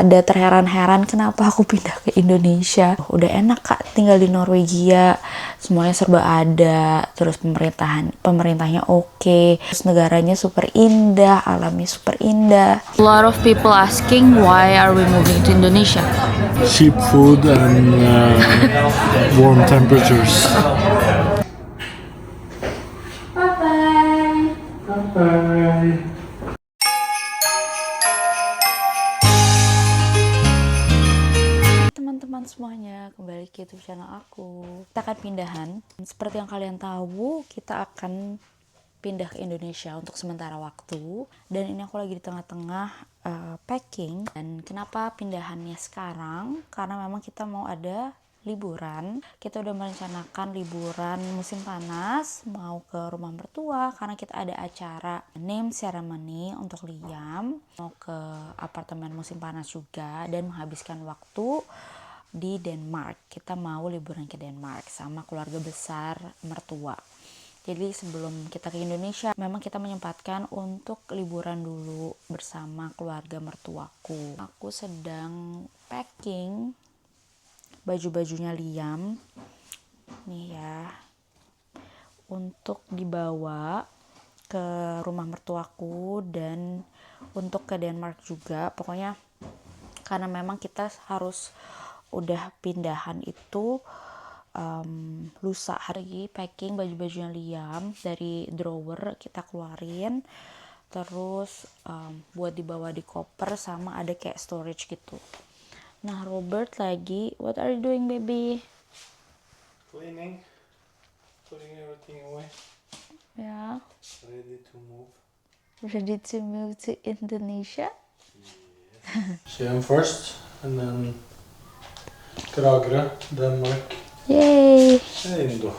Ada terheran-heran kenapa aku pindah ke Indonesia. Udah enak Kak tinggal di Norwegia, semuanya serba ada, terus pemerintahnya oke, terus negaranya super indah, alamnya super indah. A lot of people asking why are we moving to Indonesia? Cheap food and warm temperatures. Bye-bye. Bye. Teman-teman semuanya, kembali ke YouTube channel aku. Kita akan pindahan. Seperti yang kalian tahu, kita akan pindah ke Indonesia untuk sementara waktu. Dan ini aku lagi di tengah-tengah packing. Dan kenapa pindahannya sekarang? Karena memang kita mau ada liburan. Kita udah merencanakan liburan musim panas, mau ke rumah mertua karena kita ada acara name ceremony untuk Liam, mau ke apartemen musim panas juga, dan menghabiskan waktu di Denmark. Kita mau liburan ke Denmark sama keluarga besar mertua. Jadi sebelum kita ke Indonesia, memang kita menyempatkan untuk liburan dulu bersama keluarga mertuaku. Aku sedang packing baju-bajunya Liam nih ya, untuk dibawa ke rumah mertuaku dan untuk ke Denmark juga. Pokoknya karena memang kita harus udah pindahan itu lusa. Hari packing baju-bajunya Liam dari drawer kita keluarin, terus buat dibawa di koper, sama ada kayak storage gitu. Nah, Robert lagi, what are you doing, baby? Cleaning. Putting everything away. Ya, Ready to move. ready to move to Indonesia? Skien first and then Kragerø, Denmark. Yay! Indo.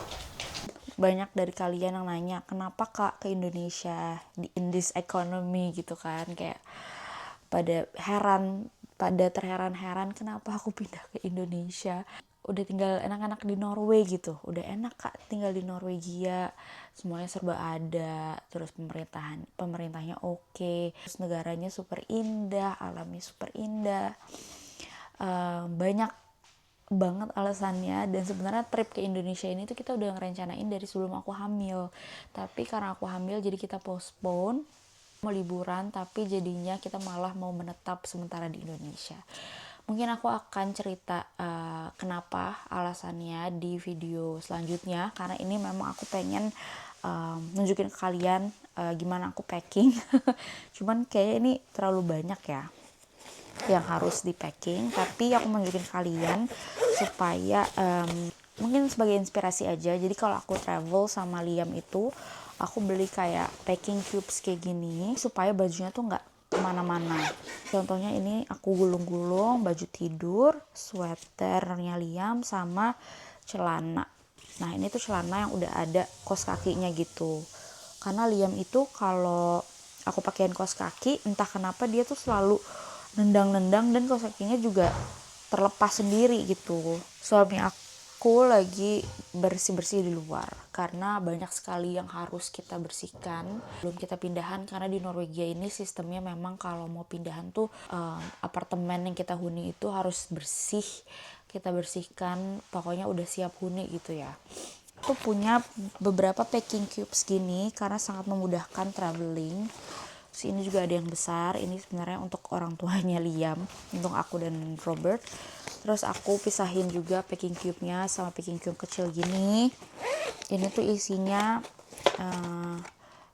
Banyak dari kalian yang nanya, kenapa Kak ke Indonesia in this economy gitu kan, kayak pada terheran-heran kenapa aku pindah ke Indonesia. Udah tinggal enak-enak di Norway gitu, udah enak Kak tinggal di Norwegia, semuanya serba ada, terus pemerintahnya oke, terus negaranya super indah, alamnya super indah. Banyak banget alasannya. Dan sebenarnya trip ke Indonesia ini tuh kita udah ngerencanain dari sebelum aku hamil, tapi karena aku hamil jadi kita postpone. Mau liburan tapi jadinya kita malah mau menetap sementara di Indonesia. Mungkin aku akan cerita kenapa alasannya di video selanjutnya, karena ini memang aku pengen nunjukin ke kalian gimana aku packing. Cuman kayaknya ini terlalu banyak ya yang harus di packing, tapi aku mau nunjukin kalian supaya mungkin sebagai inspirasi aja. Jadi kalau aku travel sama Liam itu, aku beli kayak packing cubes kayak gini supaya bajunya tuh nggak kemana-mana. Contohnya ini aku gulung-gulung baju tidur, sweaternya Liam, sama celana. Nah ini tuh celana yang udah ada kaos kakinya gitu, karena Liam itu kalau aku pakein kaos kaki, entah kenapa dia tuh selalu nendang-nendang dan kaos kakinya juga terlepas sendiri gitu. Suami aku lagi bersih-bersih di luar karena banyak sekali yang harus kita bersihkan belum kita pindahan, karena di Norwegia ini sistemnya memang kalau mau pindahan tuh apartemen yang kita huni itu harus bersih, kita bersihkan, pokoknya udah siap huni gitu ya. Aku punya beberapa packing cubes gini karena sangat memudahkan traveling. Terus ini juga ada yang besar, ini sebenarnya untuk orang tuanya Liam, untuk aku dan Robert. Terus aku pisahin juga packing cube-nya sama packing cube kecil gini. Ini tuh isinya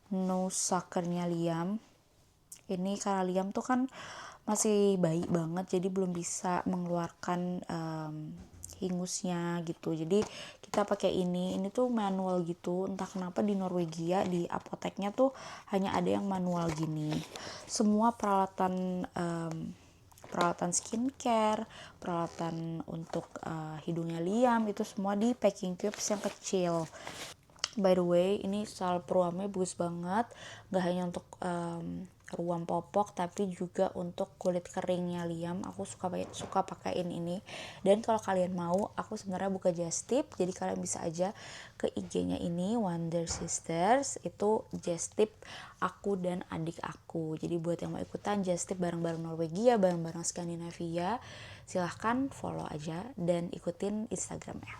nose suckernya Liam. Ini karena Liam tuh kan masih bayi banget, jadi belum bisa mengeluarkan hingusnya gitu. Jadi kita pakai ini tuh manual gitu. Entah kenapa di Norwegia di apoteknya tuh hanya ada yang manual gini. Semua peralatan skincare, peralatan untuk hidungnya Liam itu semua di packing cubes yang kecil. By the way, ini style peruamnya bagus banget. Gak hanya untuk ruam popok tapi juga untuk kulit keringnya Liam. Aku suka pakaiin ini. Dan kalau kalian mau, aku sebenarnya buka just tip, jadi kalian bisa aja ke IG-nya ini Wonder Sisters. Itu just tip aku dan adik aku. Jadi buat yang mau ikutan just tip bareng-bareng Norwegia, bareng-bareng Skandinavia, silahkan follow aja dan ikutin Instagramnya.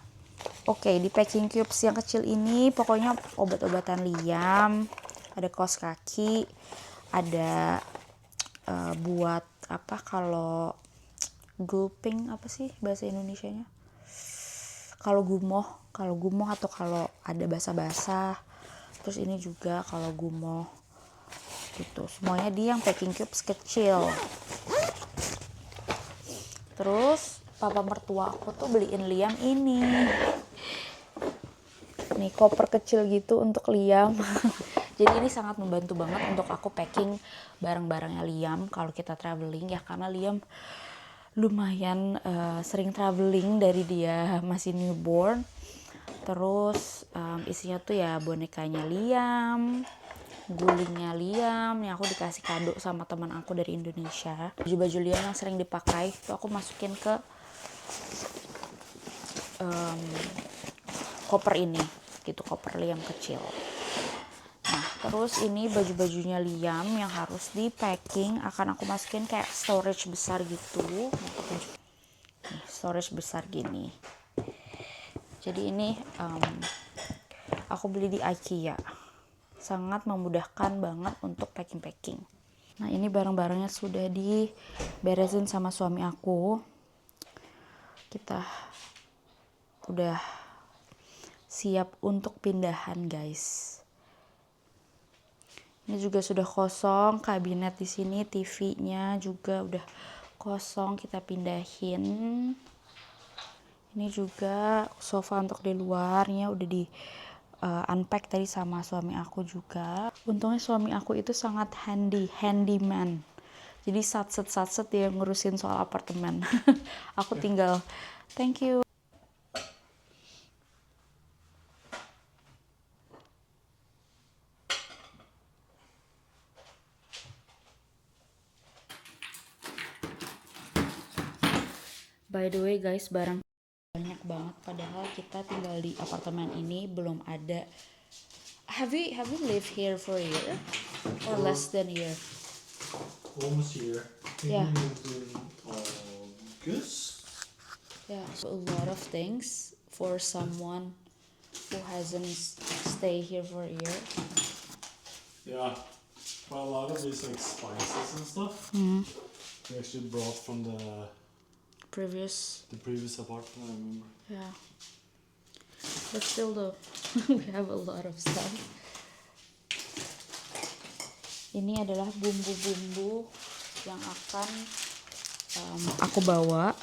Oke, di packing cubes yang kecil ini pokoknya obat-obatan Liam, ada kaos kaki, ada buat apa kalau gulping, apa sih bahasa Indonesianya? Kalau gumoh atau kalau ada basah-basah. Terus ini juga kalau gumoh gitu. Semuanya di yang packing cubes kecil. Terus papa mertua aku tuh beliin Liam ini. Nih koper kecil gitu untuk Liam. Jadi ini sangat membantu banget untuk aku packing barang-barangnya Liam kalau kita traveling ya, karena Liam lumayan sering traveling dari dia masih newborn. Terus isinya tuh ya bonekanya Liam, gulingnya Liam yang aku dikasih kado sama teman aku dari Indonesia. Baju-baju Liam yang sering dipakai tuh aku masukin ke koper ini gitu, koper Liam kecil. Nah terus ini baju-bajunya Liam yang harus di packing akan aku masukin kayak storage besar gitu. Nih, storage besar gini. Jadi ini aku beli di IKEA, sangat memudahkan banget untuk packing. Nah ini barang-barangnya sudah diberesin sama suami aku. Kita udah siap untuk pindahan guys. Ini juga sudah kosong kabinet di sini, TV-nya juga udah kosong, kita pindahin. Ini juga sofa untuk di luarnya udah di unpack tadi sama suami aku juga. Untungnya suami aku itu sangat handyman. Jadi satset dia ngurusin soal apartemen. Aku tinggal thank you. By the way guys, barang banyak banget padahal kita tinggal di apartemen ini belum ada. Have you lived here for a year or less than a year? Almost a year. Yeah. We moved in August. Yeah, so a lot of things for someone who hasn't stayed here for a year. Yeah. Well, a lot of these like spices and stuff. We actually brought from the Previous, previous apartment. I remember. yeah. But still though, we have a lot of stuff. Ini adalah bumbu-bumbu yang akan aku bawa.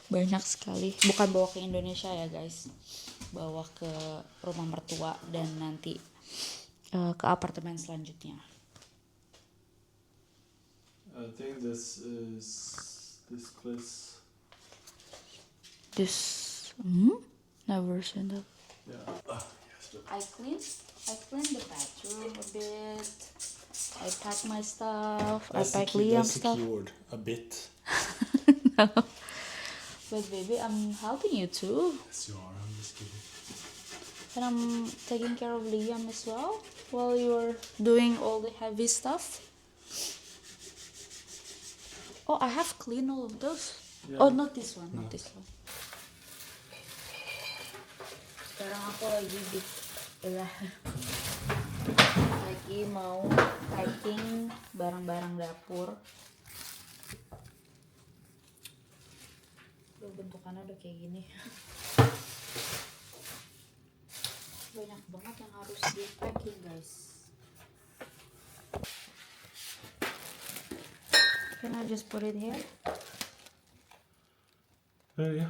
Banyak sekali. Bukan bawa ke Indonesia ya guys. Bawa ke rumah mertua dan nanti ke apartemen selanjutnya. I think this is this place. Never seen that. Yeah. Yes. I cleaned the bathroom a bit. I packed my stuff. I packed Liam's stuff. That's the keyword. A bit. But baby, I'm helping you too. Yes, you are. I'm just kidding. And I'm taking care of Liam as well while you're doing all the heavy stuff. Oh, I have cleaned all of those. Yeah. Oh, not this one, not this one. Sekarang aku lagi mau packing barang-barang dapur. Bentukannya udah kayak gini. Banyak banget yang harus di packing guys. Can I just put it here? Yeah.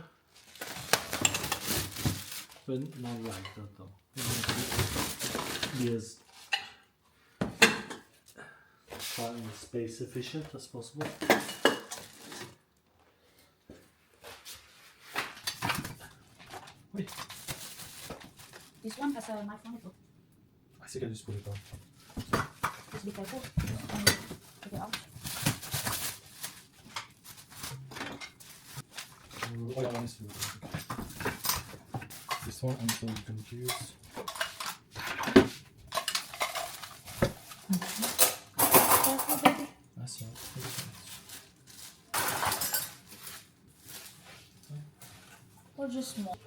But not like that though. Be as space efficient as possible. Wait, This one has a knife on it. I think I just put it on. Just be careful. Take it off. Oh, yeah, one is this one, and so you can use. Careful, baby. That's all. Or just small.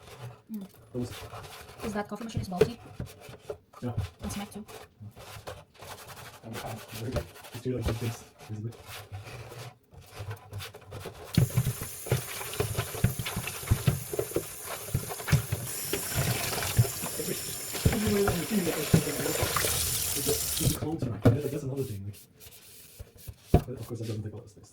Those. Is that coffee machine is bulky? Yeah. And smack too. And very good. Just do like this, basically. That's another thing. Like, but of course, that doesn't take a lot of space.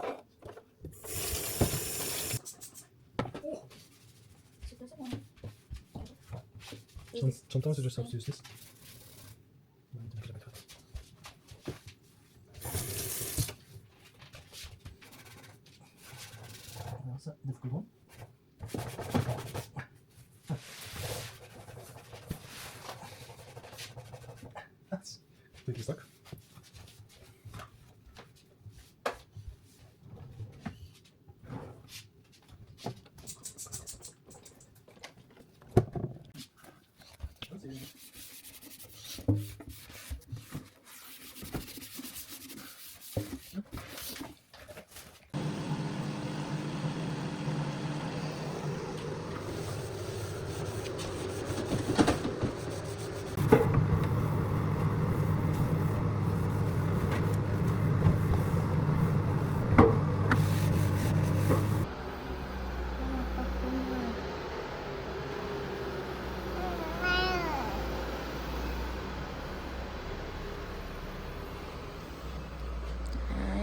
Sometimes it just helps to use this. That's a difficult one. That's completely stuck. That's easy.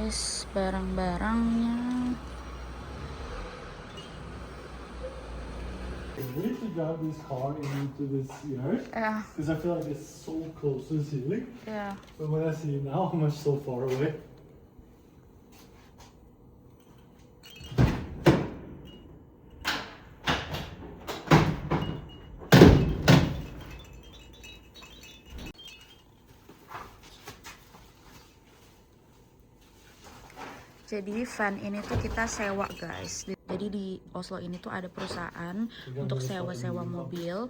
Guys, barang-barangnya. We need to drive this car into this yard Yeah, because I feel like it's so close to the ceiling. yeah. But when I see it now, how much so far away. Jadi van ini tuh kita sewa guys. Jadi di Oslo ini tuh ada perusahaan untuk sewa-sewa mobil.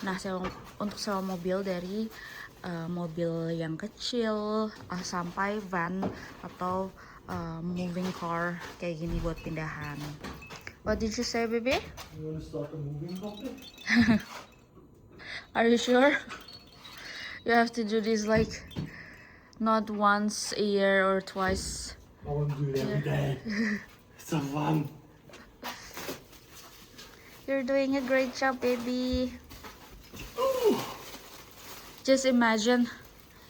Nah, untuk sewa mobil dari mobil yang kecil sampai van atau moving car kayak gini buat pindahan. What did you say, baby? You want to start a moving company? Are you sure? You have to do this like not once a year or twice. I want to do it every day. It's so fun. You're doing a great job, baby. Just imagine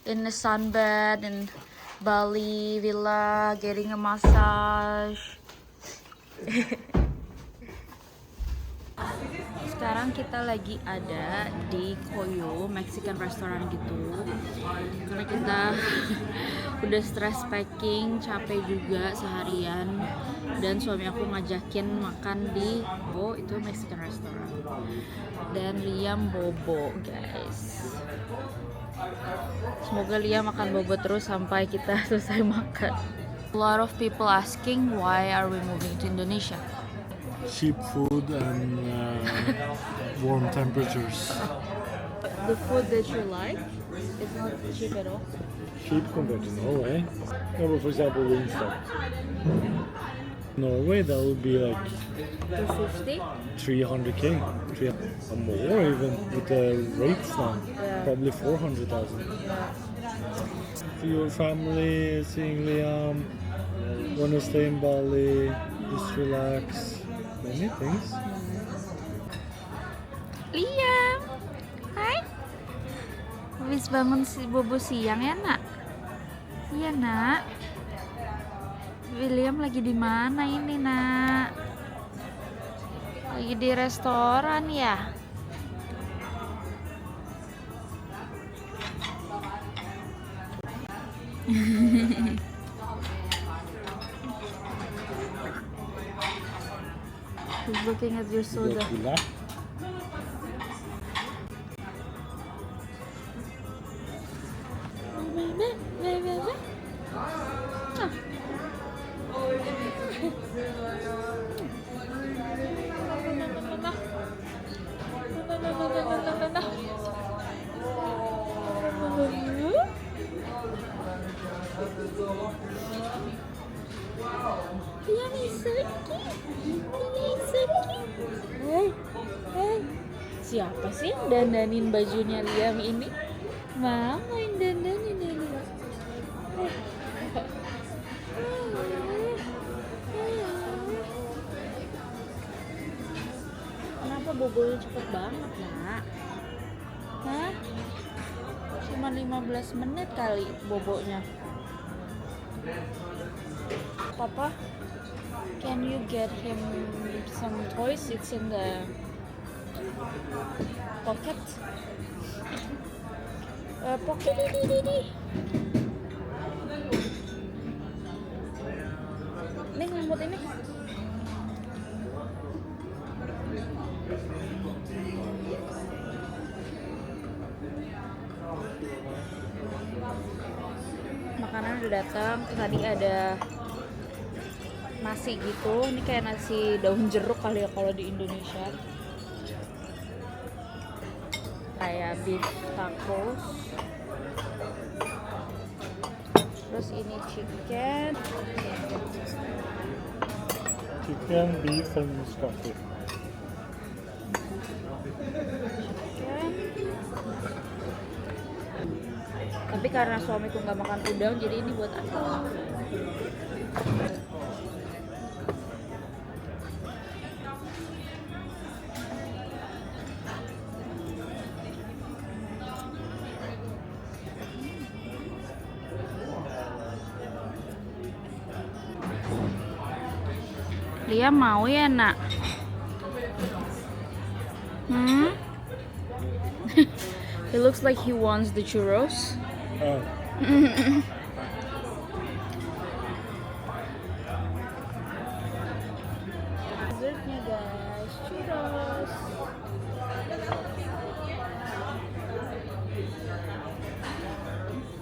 in a sunbed in Bali villa getting a massage. Sekarang kita lagi ada di Koyo Mexican restaurant gitu. Karena kita udah stress packing, capek juga seharian, dan suami aku ngajakin makan di itu Mexican restaurant. Dan Liam bobo, guys. Semoga Liam makan bobo terus sampai kita selesai makan. A lot of people asking why are we moving to Indonesia? Cheap food and warm temperatures. The food that you like is not cheap at all. Cheap compared to Norway. No, but for example, Wingstop. Norway, that would be like 250? 300k. Or more even with the rates now. Yeah. Probably 400,000. For your family, seeing Liam, wanna stay in Bali, just relax. Many things. Liam, hai. Habis bangun si bobo siang ya nak? Iya nak. William lagi di mana ini nak? Lagi di restoran ya? He's looking at your soda. Hai. Siapa sih yang dandanin bajunya Liam ini? Mama yang dandanin ini. Kenapa bobonya cepet banget, Nak? Hah? Cuma 15 menit kali bobonya. Papa, can you get him some toys? It's in the pocket. Pocket ini. Nih ngamut ini. Makanan udah datang. Tadi ada nasi gitu. Ini kayak nasi daun jeruk kali ya kalau di Indonesia. Kayak beef tacos. Terus ini chicken. Chicken, beef, and coffee. Tapi karena suamiku nggak makan udang, jadi ini buat aku. Liam mau ya, Nak? It looks like he wants the churros. Oh. Dessertnya guys, churros.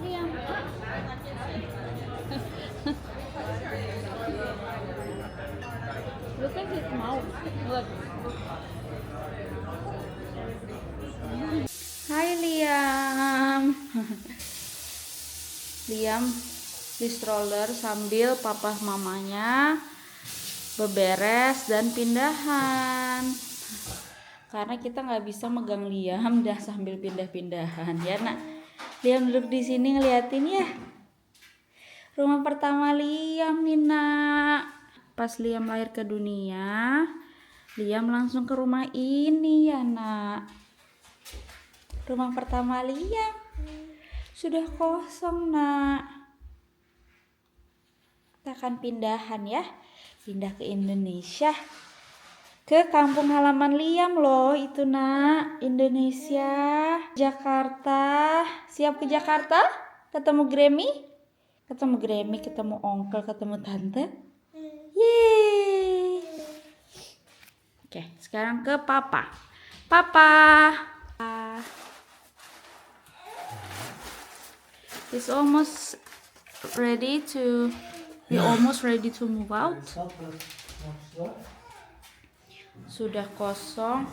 Liam. Look at his mouth. Look. Hai Liam. Liam di stroller sambil papa mamanya beberes dan pindahan. Karena kita nggak bisa megang Liam dan sambil pindah-pindahan ya, Nak. Liam duduk di sini ngeliatin ya. Rumah pertama Liam nih, Nak. Pas Liam lahir ke dunia, Liam langsung ke rumah ini ya, Nak. Rumah pertama Liam sudah kosong, Nak. Kita akan pindahan ya. Pindah ke Indonesia. Ke kampung halaman Liam loh itu, Nak. Indonesia, Jakarta. Siap ke Jakarta? Ketemu Grammy? Ketemu Grammy, ketemu onkel, ketemu tante. Yeay. Oke, sekarang ke papa. Papa. It's almost ready to move out. Sudah kosong.